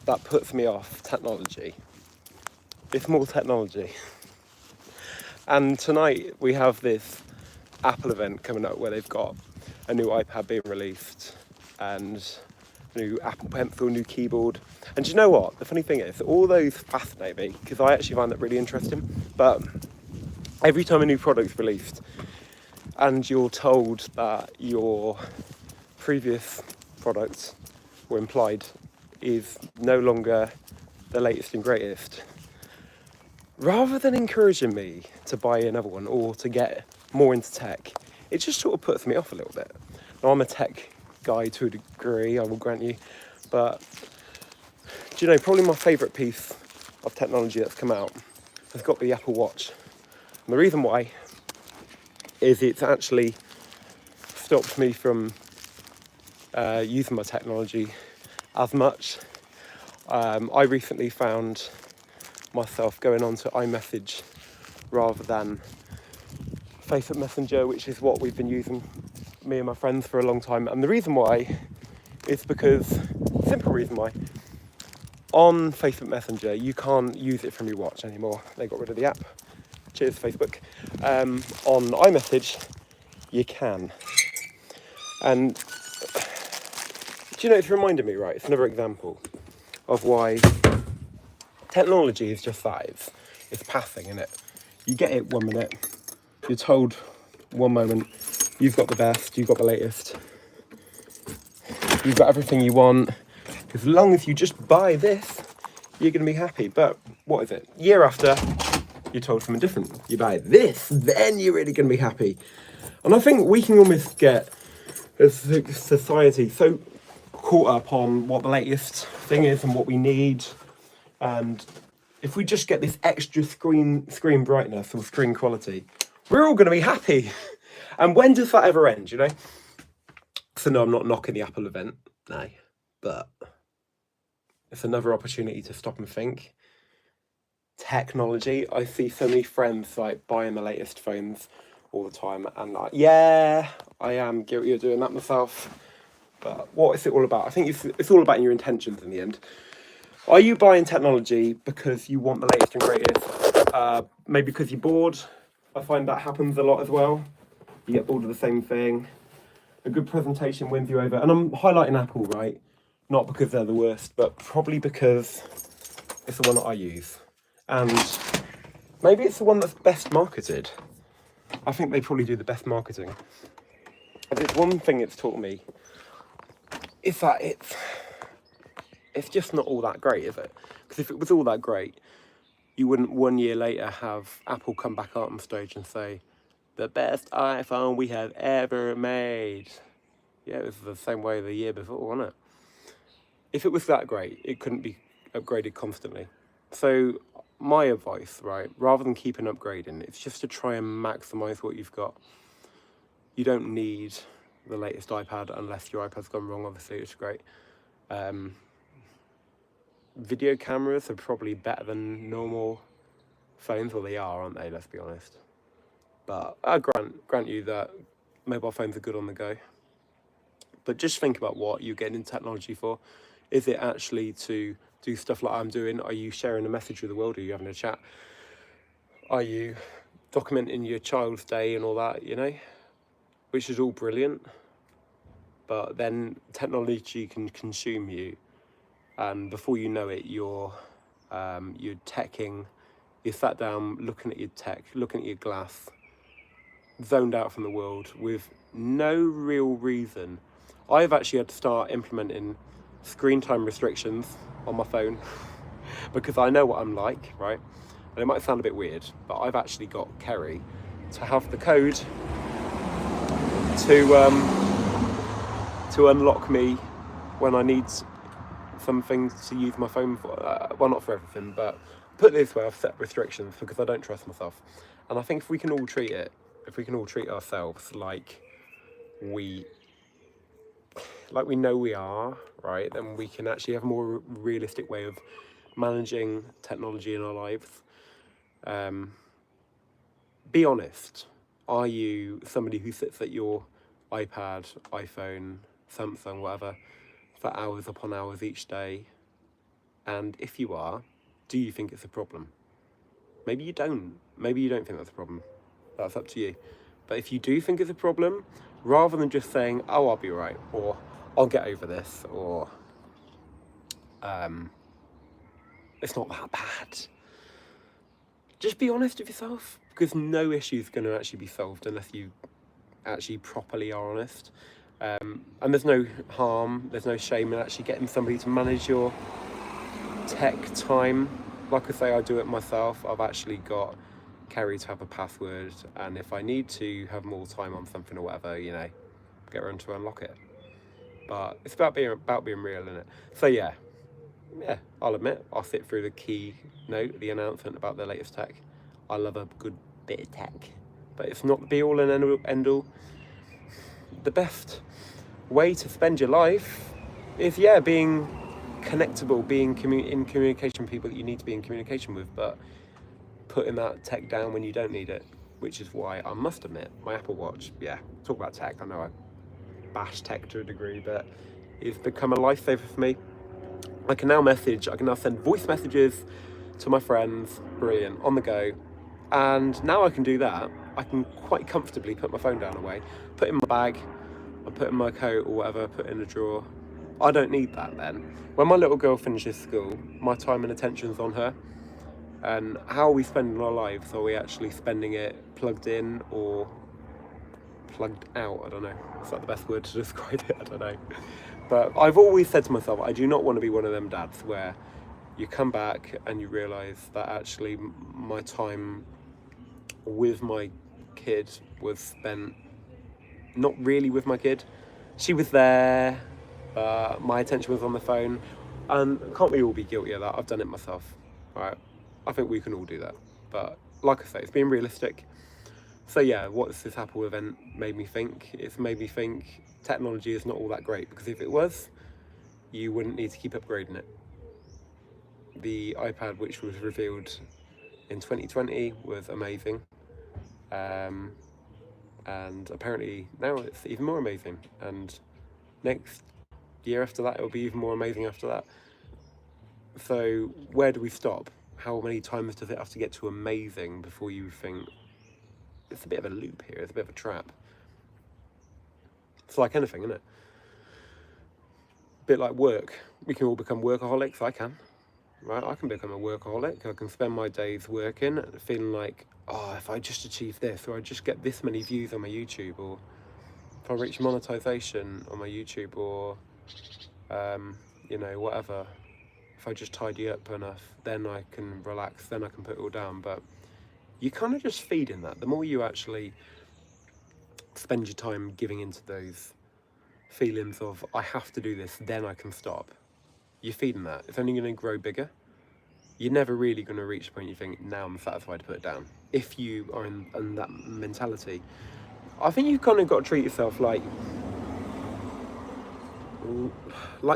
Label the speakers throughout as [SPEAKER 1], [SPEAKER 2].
[SPEAKER 1] that puts me off technology. It's more technology. And tonight we have this Apple event coming up where they've got a new iPad being released and new Apple Pencil, new keyboard. And do you know what? The funny thing is, all those fascinate me because I actually find that really interesting. But every time a new product's released and you're told that your previous product or implied is no longer the latest and greatest, rather than encouraging me to buy another one or to get more into tech, it just sort of puts me off a little bit. Now, I'm a tech guy to a degree, I will grant you, but do you know, probably my favourite piece of technology that's come out has got the Apple Watch. And the reason why is it's actually stopped me from using my technology as much. I recently found myself going on to iMessage rather than Facebook Messenger, which is what we've been using, me and my friends, for a long time. And the reason why is because, simple reason why, on Facebook Messenger you can't use it from your watch anymore. They got rid of the app. Cheers, Facebook. On iMessage you can. And do you know, it's reminded me, right, it's another example of why technology is just that. It's passing, isn't it? You get it 1 minute, you're told one moment you've got the best, you've got the latest, you've got everything you want. As long as you just buy this, you're going to be happy. But what is it? Year after, you're told something different. You buy this, then you're really going to be happy. And I think we can almost get, as a society, so caught up on what the latest thing is and what we need. And if we just get this extra screen brightness or screen quality, we're all going to be happy. And when does that ever end, you know? So no, I'm not knocking the Apple event, no. But it's another opportunity to stop and think. Technology, I see so many friends like buying the latest phones all the time, and like, yeah, I am guilty of doing that myself. But what is it all about? I think it's all about your intentions in the end. Are you buying technology because you want the latest and greatest? Maybe because you're bored. I find that happens a lot as well. You get bored of the same thing. A good presentation wins you over. And I'm highlighting Apple, right? Not because they're the worst, but probably because it's the one that I use. And maybe it's the one that's best marketed. I think they probably do the best marketing. If it's one thing it's taught me, is that it's just not all that great, is it? Because if it was all that great, you wouldn't 1 year later have Apple come back out on stage and say, the best iPhone we have ever made. Yeah, it was the same way the year before, wasn't it? If it was that great, it couldn't be upgraded constantly. So my advice, right, rather than keeping upgrading, it's just to try and maximise what you've got. You don't need the latest iPad unless your iPad's gone wrong, obviously, it's great. Video cameras are probably better than normal phones. Well, they are, aren't they? Let's be honest. But I grant you that mobile phones are good on the go. But just think about what you're getting technology for. Is it actually to do stuff like I'm doing? Are you sharing a message with the world? Are you having a chat? Are you documenting your child's day and all that, you know? Which is all brilliant. But then technology can consume you. And before you know it, you're teching, you're sat down looking at your tech, looking at your glass, zoned out from the world with no real reason. I've actually had to start implementing screen time restrictions on my phone because I know what I'm like, right? And it might sound a bit weird, but I've actually got Kerry to have the code to unlock me when I need something to use my phone for. Well, not for everything, but put it this way, I've set restrictions because I don't trust myself. And I think if we can all treat ourselves like we know we are, right, then we can actually have a more realistic way of managing technology in our lives. Be honest. Are you somebody who sits at your iPad, iPhone, Samsung, whatever, for hours upon hours each day And if you are, do you think it's a problem? Maybe you don't. Maybe you don't think that's a problem. That's up to you. But if you do think it's a problem, rather than just saying, oh, I'll be right, or I'll get over this, or it's not that bad, just be honest with yourself, because no issue is going to actually be solved unless you actually properly are honest. And there's no harm, there's no shame in actually getting somebody to manage your tech time. Like I say, I do it myself. I've actually got Kerry to have a password, and if I need to have more time on something or whatever, you know, get her to unlock it. But it's about being real, isn't it? So yeah, I'll admit, I'll sit through the keynote, the announcement about the latest tech. I love a good bit of tech, but it's not the be all and end all. The best way to spend your life is, being connectable, being in communication with people that you need to be in communication with, but putting that tech down when you don't need it, which is why I must admit, my Apple Watch, talk about tech, I know I bash tech to a degree, but it's become a lifesaver for me. I can now send voice messages to my friends, brilliant, on the go. And now I can do that. I can quite comfortably put my phone down away, put it in my bag, I put it in my coat or whatever, put it in a drawer. I don't need that then. When my little girl finishes school, my time and attention's on her. And how are we spending our lives? Are we actually spending it plugged in or plugged out? I don't know. Is that the best word to describe it? I don't know. But I've always said to myself, I do not want to be one of them dads where you come back and you realise that actually my time with my kid was spent not really with my kid. She was there, but my attention was on the phone. And can't we all be guilty of that? I've done it myself, right? I think we can all do that. But like I say, it's being realistic. So yeah, what's this Apple event made me think? It's made me think technology is not all that great, because if it was, you wouldn't need to keep upgrading it. The iPad, which was revealed in 2020, was amazing. And apparently now it's even more amazing. And next year after that, it'll be even more amazing after that. So where do we stop? How many times does it have to get to amazing before you think, it's a bit of a loop here, it's a bit of a trap? It's like anything, isn't it? A bit like work. We can all become workaholics. I can, right? I can become a workaholic. I can spend my days working, feeling like, oh, if I just achieve this, or I just get this many views on my YouTube, or if I reach monetization on my YouTube, or whatever. If I just tidy up enough, then I can relax, then I can put it all down. But you kind of just feed in that. The more you actually spend your time giving into those feelings of, I have to do this, then I can stop. You're feeding that. It's only going to grow bigger. You're never really going to reach the point you think, now I'm satisfied to put it down. If you are in that mentality, I think you've kind of got to treat yourself like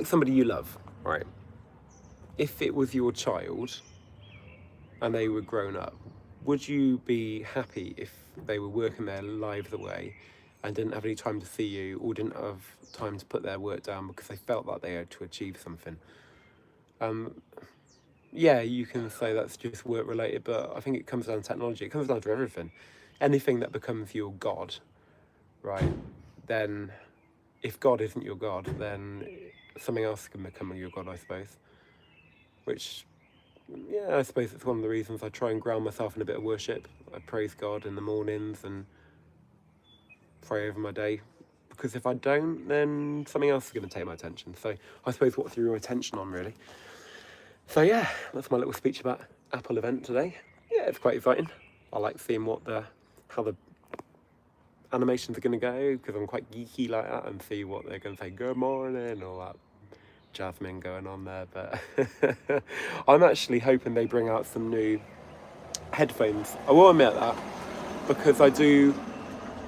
[SPEAKER 1] somebody you love, right? If it was your child and they were grown up, would you be happy if they were working their lives away and didn't have any time to see you, or didn't have time to put their work down because they felt like they had to achieve something? Yeah, you can say that's just work related, but I think it comes down to technology. It comes down to everything. Anything that becomes your God, right? Then if God isn't your God, then something else can become your God, I suppose. Which, I suppose it's one of the reasons I try and ground myself in a bit of worship. I praise God in the mornings and pray over my day, because if I don't, then something else is going to take my attention. So I suppose what's your attention on, really? So yeah, that's my little speech about Apple event today. Yeah, it's quite exciting. I like seeing how the animations are going to go, because I'm quite geeky like that, and see what they're going to say, good morning, all that jasmine going on there. But I'm actually hoping they bring out some new headphones. I will admit that, because I do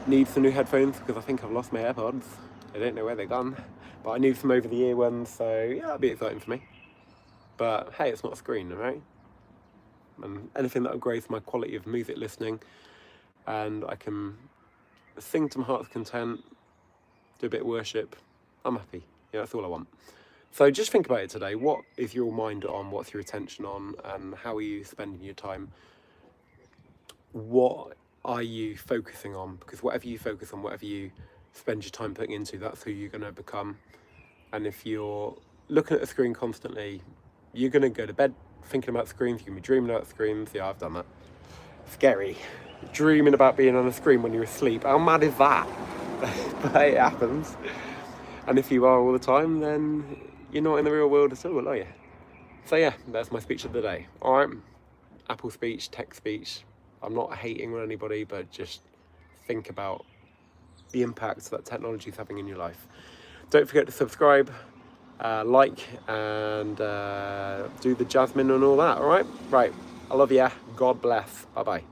[SPEAKER 1] need some new headphones, because I think I've lost my AirPods. I don't know where they've gone, but I need some over-the-ear ones, so yeah, that'll be exciting for me. But hey, it's not a screen, right? And anything that upgrades my quality of music listening, and I can sing to my heart's content, do a bit of worship, I'm happy. Yeah, that's all I want. So just think about it today. What is your mind on? What's your attention on? And how are you spending your time? What are you focusing on? Because whatever you focus on, whatever you spend your time putting into, that's who you're going to become. And if you're looking at the screen constantly, you're going to go to bed thinking about screens. You're going to be dreaming about screens. Yeah, I've done that. Scary. Dreaming about being on a screen when you're asleep. How mad is that? But it happens. And if you are all the time, then you're not in the real world at all, are you? So yeah, that's my speech of the day. All right, Apple speech, text speech. I'm not hating on anybody, but just think about the impact that technology is having in your life. Don't forget to subscribe, like, and do the jasmine and all that, all right? Right, I love you. God bless. Bye-bye.